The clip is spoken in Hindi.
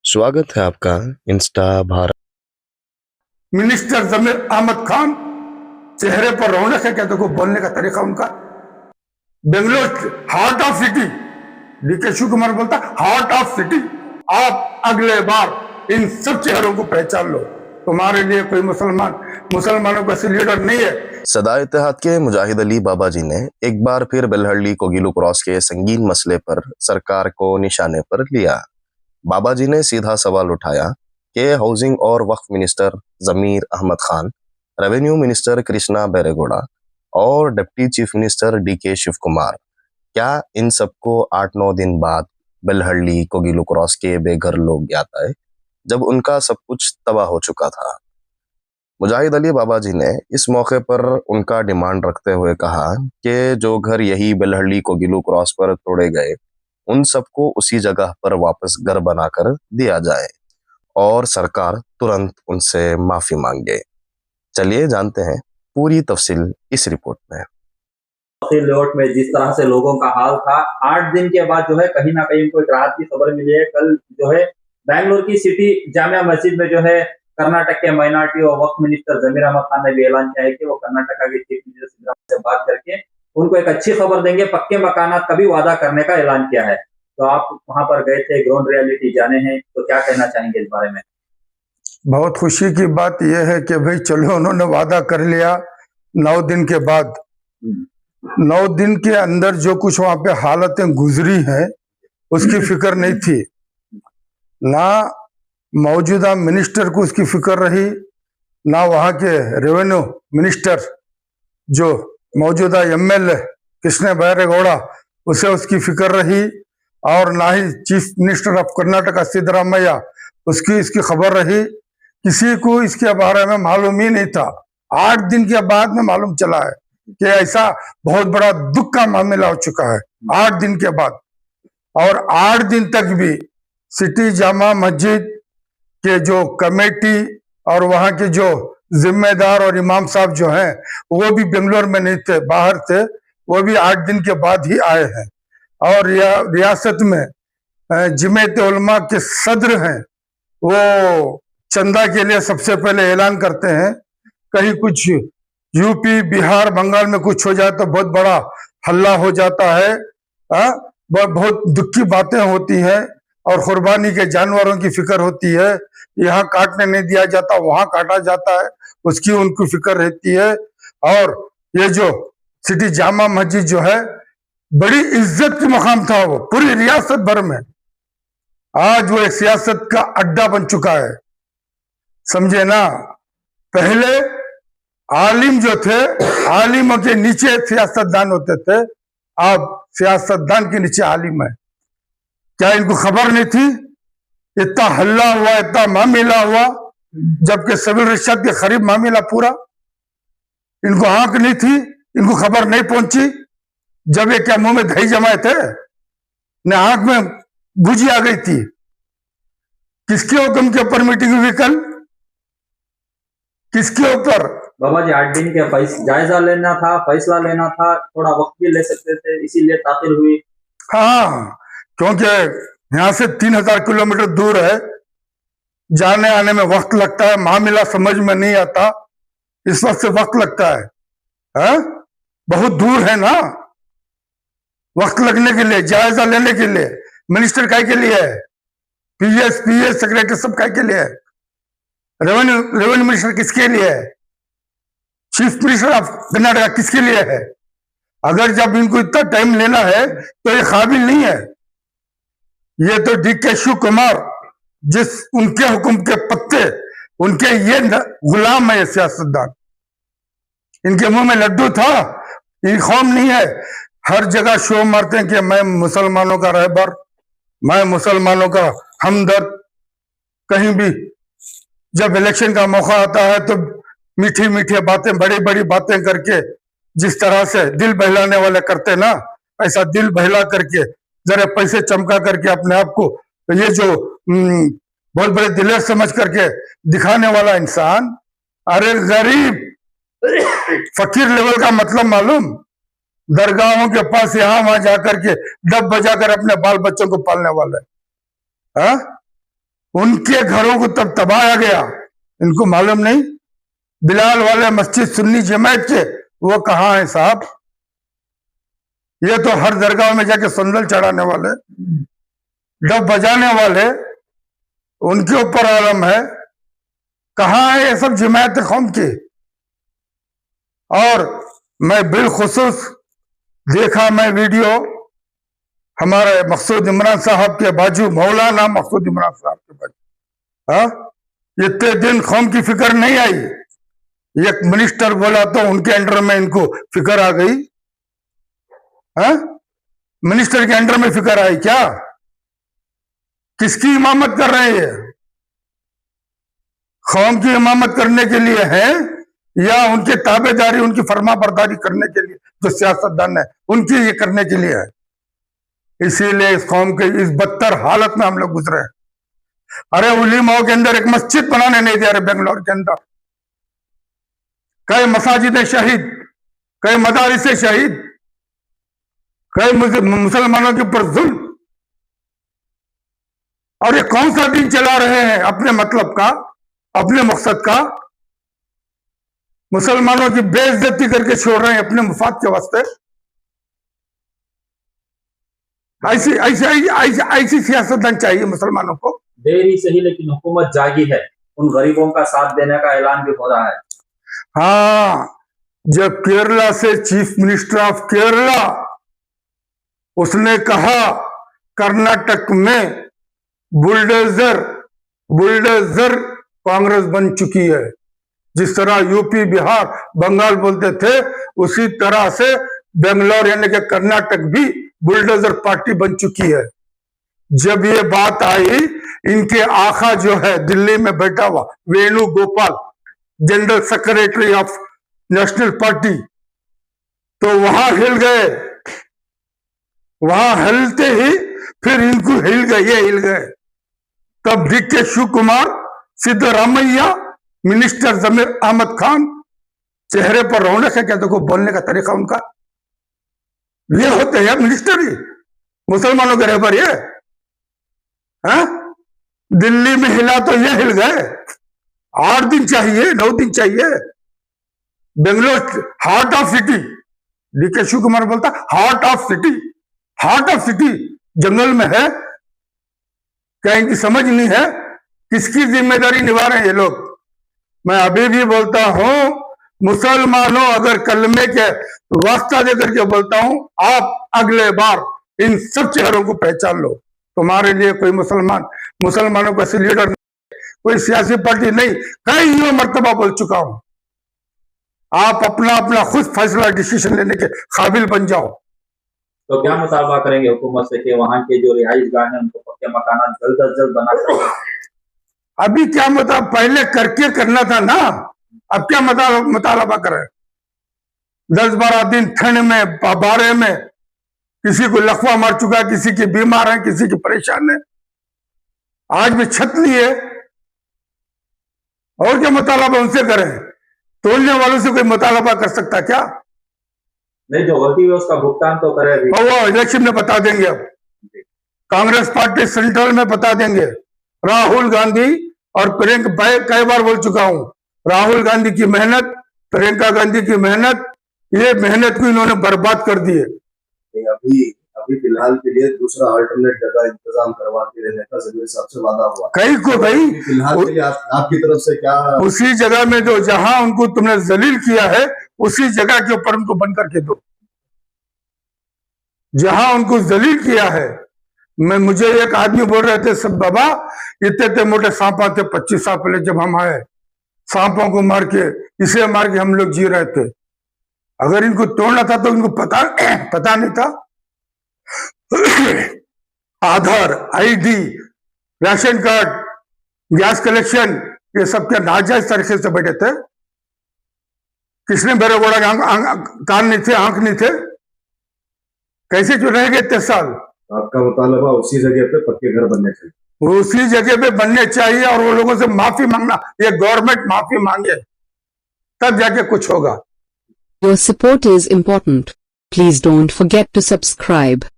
स्वागत है आपका इंस्टा भारत। मिनिस्टर जमीर अहमद खान, चेहरे पर रौनक है क्या? देखो बोलने का तरीका उनका। Bangalore heart of city, DK Shiv Kumar बोलता हार्ट ऑफ सिटी। आप अगले बार इन सब चेहरों को पहचान लो। तुम्हारे लिए कोई मुसलमानों का लीडर नहीं है। सदा इत्तेहाद के मुजाहिद अली बाबा जी ने एक बार फिर बेलहल्ली कोगिलू क्रॉस के संगीन मसले पर सरकार को निशाने पर लिया। बाबा जी ने सीधा सवाल उठाया कि हाउसिंग और Waqf minister Zameer Ahmed Khan, revenue minister Krishna Byregowda और deputy chief minister DK Shiv Kumar, क्या इन सबको 8-9 दिन बाद बेलहल्ली कोगिलू क्रॉस के बेघर लोग याद आए, जब उनका सब कुछ तबाह हो चुका था। मुजाहिद अली बाबा जी ने इस मौके पर उनका डिमांड रखते हुए कहा कि जो घर यही बेलहल्ली कोगिलू क्रॉस पर तोड़े गए, उन सबको उसी जगह पर वापस घर बनाकर दिया जाए और सरकार तुरंत उनसे माफी मांगे। चलिए जानते हैं पूरी तफसील इस रिपोर्ट में। लेआउट में जिस तरह से लोगों का हाल था, 8 दिन के बाद जो है कहीं ना कहीं उनको एक राहत की खबर मिली है। कल जो है बैंगलोर की सिटी जामिया मस्जिद में जो है कर्नाटक के माइनॉरिटी और वक्फ मिनिस्टर जमीर अहमद खान ने भी ऐलान किया है कि वो कर्नाटक के चीफ मिनिस्टर सिद्धरामैया से बात करके उनको एक अच्छी खबर देंगे, पक्के मकानात का भी वादा करने का ऐलान किया है। तो आप वहां पर गए थे, ग्राउंड रियलिटी जाने हैं, तो क्या कहना चाहेंगे इस बारे में? बहुत खुशी की बात यह है कि भाई चलो उन्होंने वादा कर लिया। 9 दिन के बाद, 9 दिन के अंदर जो कुछ वहां पे हालतें गुजरी हैं उसकी फिक्र नहीं थी। ना मौजूदा मिनिस्टर को उसकी फिक्र रही, ना वहां के रेवेन्यू मिनिस्टर जो मौजूदा एमएलए कृष्ण बैरेगौड़ा उसे उसकी फिक्र रही, और ना ही chief minister of Karnataka Siddaramaiah उसकी इसकी खबर रही। किसी को इसके बारे में मालूम ही नहीं था। 8 दिन के बाद में मालूम चला है कि ऐसा बहुत बड़ा दुख का मामला हो चुका है 8 दिन के बाद। और 8 दिन तक भी सिटी जामा मस्जिद के जो कमेटी और वहां के जो जिम्मेदार और इमाम साहब जो हैं वो भी बेंगलोर में नहीं थे, बाहर थे। वो भी 8 दिन के बाद ही आए हैं। और रियासत में जमीयत उलमा के सदर हैं, वो चंदा के लिए सबसे पहले ऐलान करते हैं। कहीं कुछ यूपी बिहार बंगाल में कुछ हो जाए तो बहुत बड़ा हल्ला हो जाता है। बहुत दुख की बातें होती हैं और कुर्बानी के जानवरों की फिक्र होती है। यहाँ काटने नहीं दिया जाता, वहां काटा जाता है, उसकी उनकी फिक्र रहती है। और ये जो सिटी जामा मस्जिद जो है बड़ी इज्जत की मकाम था वो पूरी रियासत भर में। आज वो एक सियासत का अड्डा बन चुका है, समझे ना। पहले आलिम जो थे, आलिमों के नीचे सियासतदान होते थे, अब सियासतदान के नीचे आलिम है। क्या इनको खबर नहीं थी? इतना हल्ला हुआ, इतना मामला हुआ, जबकि सिविल रिश्वत के करीब मामला पूरा। इनको आंख नहीं थी, इनको खबर नहीं पहुंची। जब ये क्या मुंह में दही जमाए थे, न आंख में गुजी आ गई थी। किसके हुक्म के ऊपर मीटिंग हुई कल? किसके ऊपर? बाबा जी 8 दिन के जायजा लेना था, फैसला लेना था, थोड़ा वक्त भी ले सकते थे, इसीलिए ताखिर हुई। हाँ, क्योंकि यहाँ से 3000 किलोमीटर दूर है, जाने आने में वक्त लगता है, मामला समझ में नहीं आता, इस वक्त से वक्त लगता है। बहुत दूर है ना, वक्त लगने के लिए, जायजा लेने के लिए। मिनिस्टर काय के लिए है? पीएस सेक्रेटरी सब काय के लिए है? रेवेन्यू मिनिस्टर किसके लिए है? चीफ मिनिस्टर ऑफ कर्नाटक किसके लिए है? अगर जब इनको इतना टाइम लेना है तो ये काबिल नहीं है। ये तो डीके शिव कुमार, जिस उनके हुक्म के पत्ते, उनके ये गुलाम है, सियासतदान। इनके मुंह में लड्डू था, ये कौम नहीं है। हर जगह शो मारते हैं कि मैं मुसलमानों का रहबर, मैं मुसलमानों का हमदर्द। कहीं भी जब इलेक्शन का मौका आता है तो मीठी मीठी बातें, बड़ी बड़ी बातें करके, जिस तरह से दिल बहलाने वाले करते ना, ऐसा दिल बहला करके, जरा पैसे चमका करके अपने आप को, तो ये जो बहुत बड़े दिलेर समझ करके दिखाने वाला इंसान, अरे गरीब फकीर लेवल का मतलब मालूम? दरगाहों के पास यहाँ वहां जाकर के डब बजाकर अपने बाल बच्चों को पालने वाला है। उनके घरों को तब तबाया गया। इनको मालूम नहीं बिलाल वाले मस्जिद सुन्नी जमात के वो कहाँ है साहब? ये तो हर दरगाह में जाके संदल चढ़ाने वाले, डब बजाने वाले, उनके ऊपर आलम है। कहाँ है ये सब जमात कौम की? और मैं बिलखुसूस देखा मैं वीडियो हमारे मकसूद इमरान साहब के बाजू, मौलाना मकसूद इमरान साहब के बाजू। हाँ, इतने दिन कौम की फिक्र नहीं आई। एक मिनिस्टर बोला तो उनके अंडर में इनको फिक्र आ गई। हाँ, मिनिस्टर के अंडर में फिक्र आई क्या? किसकी इमामत कर रहे हैं? कौम की इमामत करने के लिए है या उनके ताबेदारी, उनकी फरमा बरदारी करने के लिए जो सियासतदान है उनकी ये करने के लिए है? इसीलिए इस कौम के इस बदतर हालत में हम लोग गुजरे हैं। अरे उलीमाओं के अंदर एक मस्जिद बनाने नहीं दे रहे बेंगलोर के अंदर। कई मसाजिद शहीद, कई मदारिस शहीद, कई मुसलमानों के ऊपर जुल्म। और ये कौन सा दिन चला रहे हैं अपने मतलब का, अपने मकसद का? मुसलमानों की बेइज्जती करके छोड़ रहे हैं अपने मुफाद के वास्ते। ऐसी ऐसी ऐसी ऐसी सियासतदान चाहिए मुसलमानों को। देरी सही लेकिन हुकूमत जागी है, उन गरीबों का साथ देने का ऐलान भी हो रहा है। हाँ, जब केरला से चीफ मिनिस्टर ऑफ केरला उसने कहा कर्नाटक में बुलडोजर कांग्रेस बन चुकी है, जिस तरह यूपी, बिहार, बंगाल बोलते थे उसी तरह से बेंगलोर यानी कि कर्नाटक भी बुलडोजर पार्टी बन चुकी है। जब ये बात आई, इनके आका जो है दिल्ली में बैठा हुआ Venugopal, general secretary of national party, तो वहां हिल गए। वहां हिलते ही फिर इनको हिल गए, ये हिल गए। तब डीके शिव कुमार, सिद्धरामैया, मिनिस्टर जमीर अहमद खान, चेहरे पर रौनक है क्या? देखो बोलने का तरीका उनका। ये होते हैं मिनिस्टर ही मुसलमानों के रहबर ये। हाँ? दिल्ली में हिला तो ये हिल गए। 8 दिन चाहिए, 9 दिन चाहिए। Bangalore heart of city, DK Shiv Kumar बोलता heart of city, heart of city जंगल में है। क्या इनकी समझ नहीं है? किसकी जिम्मेदारी निभा रहे हैं ये लोग? मैं अभी भी बोलता हूं, मुसलमानों, अगर कलमे के वास्ता देकर के बोलता हूं, आप अगले बार इन सब चेहरों को पहचान लो। तुम्हारे लिए कोई मुसलमानों का लीडर नहीं, कोई सियासी पार्टी नहीं। कई मर्तबा बोल चुका हूं, आप अपना अपना खुद फैसला, डिसीजन लेने के काबिल बन जाओ। तो क्या मुतालबा करेंगे हुकूमत से कि वहां के जो रिहाइश गाह हैं उनको पक्के मकान जल्द अज जल्द बना सके? अभी क्या मतलब, पहले करके करना था ना, अब क्या मुतालबा करें? 10-12 दिन ठंड में, बारे में, किसी को लकवा मार चुका, किसी की बीमार है, किसी की परेशान है, आज भी छत नहीं है। और क्या मुतालबा उनसे करें? तोड़ने वालों से कोई मुतालबा कर सकता क्या? नहीं, जो गलती है उसका भुगतान तो करे। वो इलेक्शन में बता देंगे। अब कांग्रेस पार्टी सेंट्रल में बता देंगे। राहुल गांधी और प्रियंका, कई बार बोल चुका हूं, राहुल गांधी की मेहनत, प्रियंका गांधी की मेहनत, ये मेहनत को इन्होंने बर्बाद कर दी है। अभी फिलहाल के लिए दूसरा अल्टरनेट जगह इंतजाम करवा के रहने का जमीर साहब से वादा हुआ। कई को भाई फिलहाल के लिए आपकी तरफ से क्या? उसी जगह में जो जहां उनको तुमने जलील किया है उसी जगह के ऊपर उनको बंद करके दो। जहां उनको जलील किया है। मुझे एक आदमी बोल रहे थे, सब बाबा इतने मोटे सांप थे 25 साल पहले जब हम आए, सांपों को मार के, इसे मार के हम लोग जी रहे थे। अगर इनको तोड़ना था तो इनको पता नहीं था। Aadhaar, ID, ration card, gas collection, ये सब क्या नाजायज तरीके से बैठे थे? किसने मेरे गोड़ा कान नहीं थे, आंख नहीं थे? कैसे जो रह गए 3 साल? आपका मुतालबा उसी जगह पे पक्के घर बनने चाहिए, उसी जगह पे बनने चाहिए और वो लोगों से माफी मांगना, ये गवर्नमेंट माफी मांगे तब जाके कुछ होगा। Your support is important. Please don't forget to subscribe.